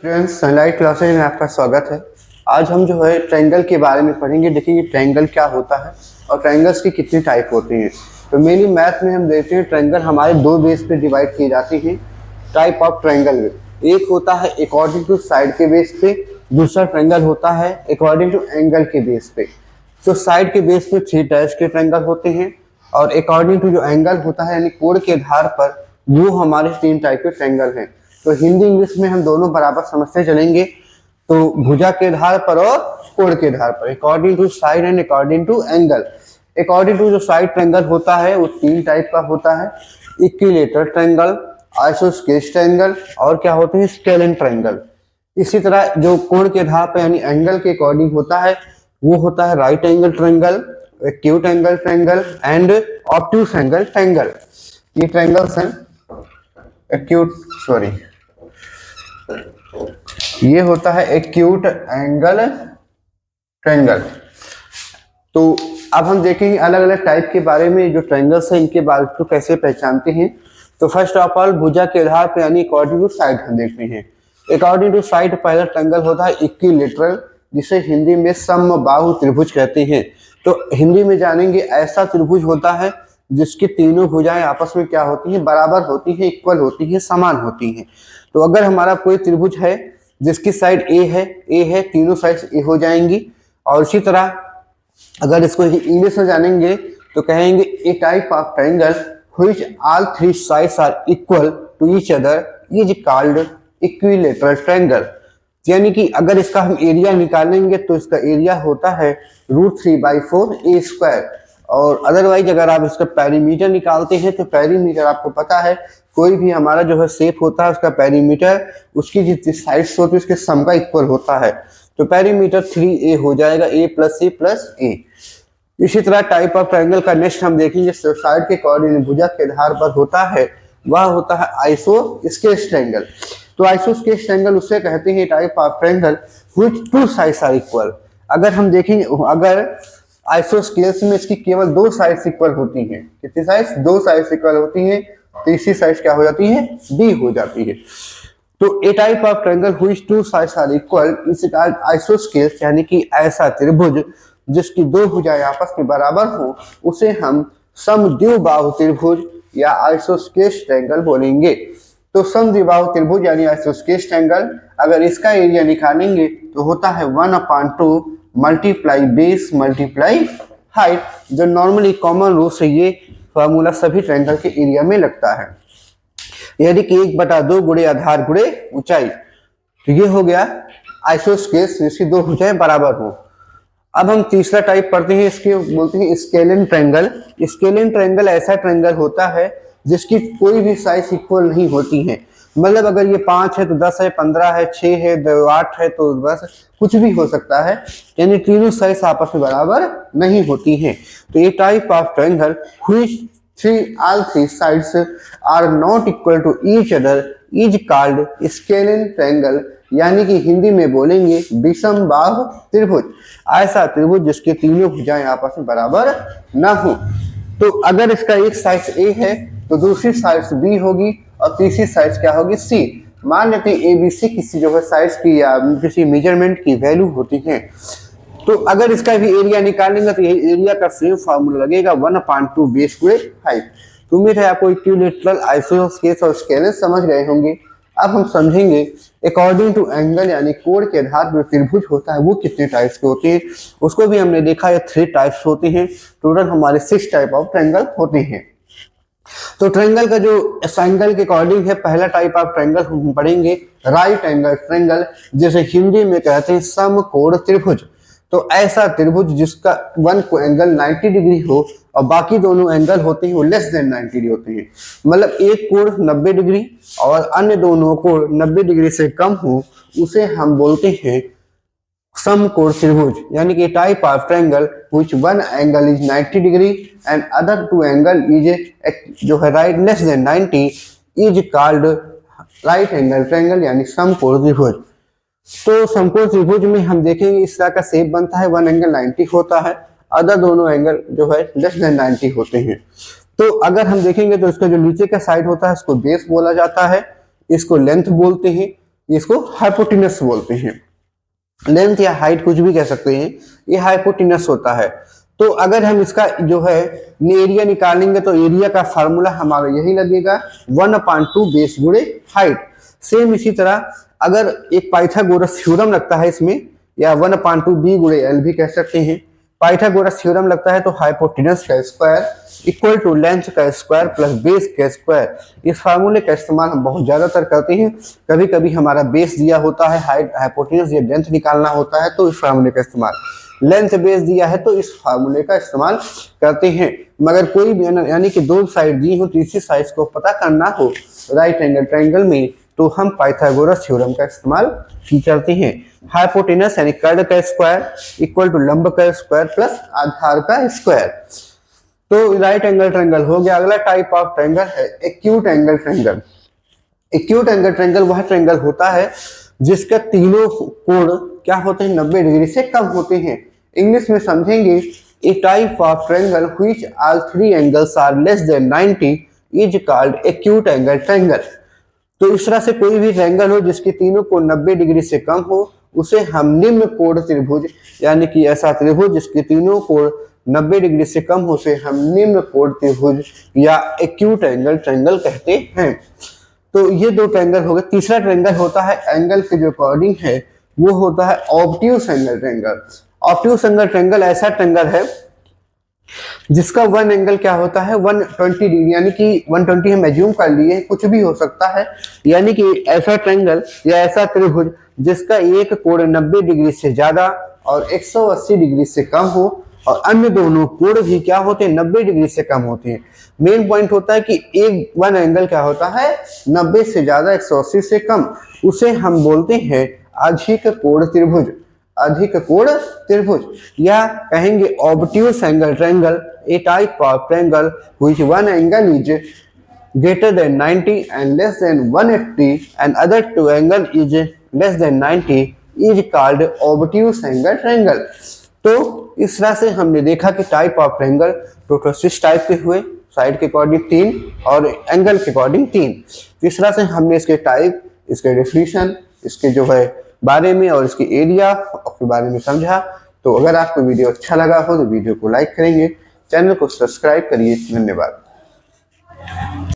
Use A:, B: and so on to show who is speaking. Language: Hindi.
A: फ्रेंड्स, सनलाइट क्लासेज में आपका स्वागत है। आज हम जो है ट्रायंगल के बारे में पढ़ेंगे, देखेंगे ट्रायंगल क्या होता है और ट्रायंगल्स की कितनी टाइप होती हैं। तो मेनली मैथ में हम देखते हैं ट्रायंगल हमारे दो बेस पे डिवाइड किए जाते हैं। टाइप ऑफ ट्रायंगल में एक होता है अकॉर्डिंग टू साइड के बेस पे, दूसरा ट्रायंगल होता है अकॉर्डिंग टू एंगल के बेस पे। तो साइड के बेस पे 3 टाइप्स के ट्रायंगल होते हैं और अकॉर्डिंग टू जो एंगल होता है यानी कोण के आधार पर वो हमारे 3 टाइप के ट्रायंगल हैं। तो हिंदी इंग्लिश में हम दोनों बराबर समझते चलेंगे। तो भुजा के आधार पर और कोण के आधार पर, according to side and according to angle. According to जो साइड ट्रायंगल होता है वो 3 टाइप का होता है, इक्विलेटरल ट्रायंगल, आइसोस्केलेस ट्रायंगल और क्या होते हैं स्केलेन ट्रायंगल। इसी तरह जो कोण के आधार पर यानी एंगल के अकॉर्डिंग होता है वो होता है right angle triangle, acute angle triangle and obtuse angle triangle. ये ट्रायंगल्स हैं ये होता है एक्यूट एंगल ट्रायंगल। तो अब हम देखेंगे अलग अलग टाइप के बारे में, जो ट्रायंगल्स हैं इनके बारे में कैसे पहचानते हैं। तो फर्स्ट ऑफ ऑल भुजा के आधार पर यानी अकॉर्डिंग टू साइड हम देखते हैं। अकॉर्डिंग टू साइड पहला ट्रायंगल होता है इक्विलेटरल, जिसे हिंदी में समबाहु त्रिभुज कहते हैं। तो हिंदी में जानेंगे ऐसा त्रिभुज होता है जिसकी तीनों भुजाएं आपस में क्या होती हैं, बराबर होती हैं, इक्वल होती हैं, समान होती हैं। तो अगर हमारा कोई त्रिभुज है जिसकी साइड ए है, तीनों साइड ए हो जाएंगी। और इसी तरह अगर इसको इंग्लिश में जानेंगे तो कहेंगे a type of triangle which all 3 sides are equal to each other is called equilateral triangle. यानी कि अगर इसका हम एरिया निकालेंगे तो इसका एरिया होता है √3/4 ए स्क्वायर। और अदरवाइज अगर आप इसका पेरीमीटर निकालते हैं तो पेरीमीटर आपको पता है कोई भी हमारा जो है शेप होता है उसका पेरीमीटर उसकी जितनी साइड्स होती है उसके सम का इक्वल होता है। तो पेरीमीटर 3a हो जाएगा, a + a + a। इसी तरह टाइप ऑफ ट्रायंगल का नेक्स्ट हम देखेंगे साइड के कोऑर्डिनेट भुजा के आधार पर होता है, वह होता है आइसोस्केलेस ट्रायंगल। तो आइसोस्केलेस ट्रायंगल उससे कहते हैं type of triangle which 2 sides are equal. अगर हम देखेंगे अगर आइसोस्केलेस में इसकी केवल 2 साइड्स इक्वल होती हैं, कितनी साइड्स, 2 साइड्स इक्वल होती हैं, तीसरी साइड क्या हो जाती है, b हो जाती है। तो a type of triangle which 2 sides are equal is called isosceles, यानी कि ऐसा त्रिभुज जिसकी 2 भुजाएं आपस में बराबर हो उसे हम समद्विबाहु त्रिभुज या आइसोस्केलेस ट्रायंगल बोलेंगे। तो समद्विबाहु त्रिभुज यानी आइसोस्केलेस ट्रायंगल, अगर इसका एरिया निकालेंगे तो होता है 1/2 मल्टीप्लाई बेस मल्टीप्लाई हाइट। जो नॉर्मली कॉमन रूल से ये फॉर्मूला सभी ट्रायंगल के एरिया में लगता है, यानी कि 1/2 गुणे आधार गुणे ऊंचाई। तो ये हो गया आइसोस्केलेस जिसकी 2 भुजाएं बराबर हो। अब हम तीसरा टाइप पढ़ते हैं, इसके बोलते हैं स्केलेन ट्रायंगल। स्केलेन ट्रायंगल ऐसा ट्रायंगल होता है जिसकी कोई भी साइज इक्वल नहीं होती है। मतलब अगर ये 5 है तो 10 है, 15 है, 6 है, 8 है तो 10, कुछ भी हो सकता है, यानी तीनों साइज आपस में बराबर नहीं होती हैं। तो ये type of triangle which all 3 sides are not equal to each other is called scalene triangle, यानी कि हिंदी में बोलेंगे विषमबाहु त्रिभुज। ऐसा त्रिभुज जिसके तीनों भुजाएं आपस में बराबर ना हो। तो अगर इसका एक साइड ए है तो दूसरी साइड बी होगी और तीसरी साइड क्या होगी, सी। मान लेते हैं ए बी सी किसी जो है साइड्स की या किसी मेजरमेंट की वैल्यू होती है। तो अगर इसका भी एरिया निकालेंगे तो ये एरिया का सेम फार्मूला लगेगा 1/2 बेस गुणे हाइट। तो उम्मीद है आपको इक्विलेटरल, आइसोस्केलेस और स्केलेस समझ गए होंगे। अब हम समझेंगे अकॉर्डिंग टू एंगल यानी कोण के आधार पर त्रिभुज होता है वो कितने टाइप्स के होते हैं। उसको भी हमने देखा है 3 टाइप्स होते हैं। टोटल हमारे 6 टाइप ऑफ ट्रायंगल होते हैं। तो ट्रायंगल का जो एंगल के अकॉर्डिंग है, पहला टाइप ऑफ ट्रायंगल हम पढ़ेंगे राइट एंगल ट्रायंगल, जिसे हिंदी में कहते हैं समकोण त्रिभुज। तो ऐसा त्रिभुज जिसका वन को एंगल 90 डिग्री हो और बाकी दोनों एंगल होते हैं वो लेस देन 90 डिग्री होते हैं। मतलब एक कोण 90 डिग्री और अन्य दोनों कोण 90 डिग्री से कम हो, उसे हम बोलते हैं समकोण त्रिभुज। यानी कि type of triangle which one angle is 90 degree and other 2 angle is जो है right less than 90 is called right angle triangle, यानी समकोण त्रिभुज। तो समकोण त्रिभुज में हम देखेंगे इस तरह का शेप बनता है, वन एंगल 90 होता है, अदर दोनों एंगल जो है लेस देन 90 होते हैं। तो अगर हम देखेंगे तो इसका जो नीचे का साइड होता है इसको बेस बोला जाता है, इसको लेंथ बोलते हैं। इसको हाइपोटेनस बोलते हैं। लेंथ या हाइट कुछ भी कह सकते हैं, ये हाइपोटेनस होता है। तो अगर हम इसका जो है एरिया निकालेंगे तो एरिया का फार्मूला हमारा यही लगेगा 1/2 बेस गुणे हाइट। सेम इसी तरह अगर एक पाइथागोरस थ्योरम लगता है इसमें, या 1/2 बी गुणे एल भी कह सकते हैं। पाइथागोरस थ्योरम लगता है तो हाइपोटेनस का स्क्वायर इक्वल टू लेंथ का स्क्वायर प्लस बेस का स्क्वायर। इस फार्मूले का इस्तेमाल हम बहुत ज्यादातर करते हैं। कभी कभी हमारा बेस दिया होता है, हाइट हाइपोटेनस या लेंथ निकालना होता है तो इस फार्मूले का इस्तेमाल, लेंथ बेस दिया है तो इस फार्मूले का इस्तेमाल करते हैं। मगर कोई भी यानी कि दो साइड दी हो, तीसरी साइड को पता करना हो राइट एंगल ट्रायंगल में, तो हम पाइथागोरस थ्योरम का इस्तेमाल करते हैं। हाइपोटेनस यानी कर्ड का स्क्वायर इक्वल टू लंब का स्क्वायर प्लस आधार का स्क्वायर। तो राइट एंगल ट्रायंगल हो गया। अगला टाइप ऑफ ट्रायंगल है acute angle triangle. Acute angle triangle वह ट्रायंगल होता है जिसका तीनों कोण क्या होते हैं, 90 डिग्री से कम होते हैं। इंग्लिश में समझेंगे, a type of triangle which all three angles are less than 90 is called acute angle triangle. तो इस तरह से कोई भी ट्रायंगल हो जिसके तीनों कोण 90 डिग्री से कम हो, उसे हम निम्न कोण त्रिभुज, यानी कि ऐसा त्रिभुज जिसके तीनों कोण 90 डिग्री से कम हो, से हम निम्न कोण त्रिभुज या एक्यूट एंगल ट्रायंगल कहते हैं। तो ये दो ट्रायंगल हो गए। तीसरा ट्रायंगल होता है एंगल के जो अकॉर्डिंग है, वो होता है obtuse angle triangle. Obtuse angle triangle ऐसा ट्रायंगल है जिसका वन एंगल क्या होता है 120 डिग्री, यानी कि 120 हम एज्यूम कर लिए, कुछ भी हो सकता है। यानी कि ऐसा ट्रायंगल या ऐसा त्रिभुज जिसका एक कोण 90 डिग्री से ज्यादा और 180 डिग्री से कम हो, और अन्य दोनों कोण भी क्या होते हैं 90 डिग्री से कम होते हैं। मेन पॉइंट होता है कि एक वन एंगल क्या होता है 90 से ज्यादा 180 से कम, उसे हम बोलते हैं अधिक कोण त्रिभुज। अधिक कोण त्रिभुज या कहेंगे obtuse angle triangle, A type of triangle which one angle is greater than 90 and less than 180 and other two angle is less than 90 is called obtuse angle triangle। तो इस तरह से हमने देखा कि type of triangle total 6 type के हुए, साइड के अकॉर्डिंग 3 और एंगल के अकॉर्डिंग 3। इस तरह से हमने इसके टाइप, इसके डेफिनेशन, इसके जो है बारे में और इसके एरिया के बारे में समझा। तो अगर आपको वीडियो अच्छा लगा हो तो वीडियो को लाइक करेंगे, चैनल को सब्सक्राइब करिए। धन्यवाद।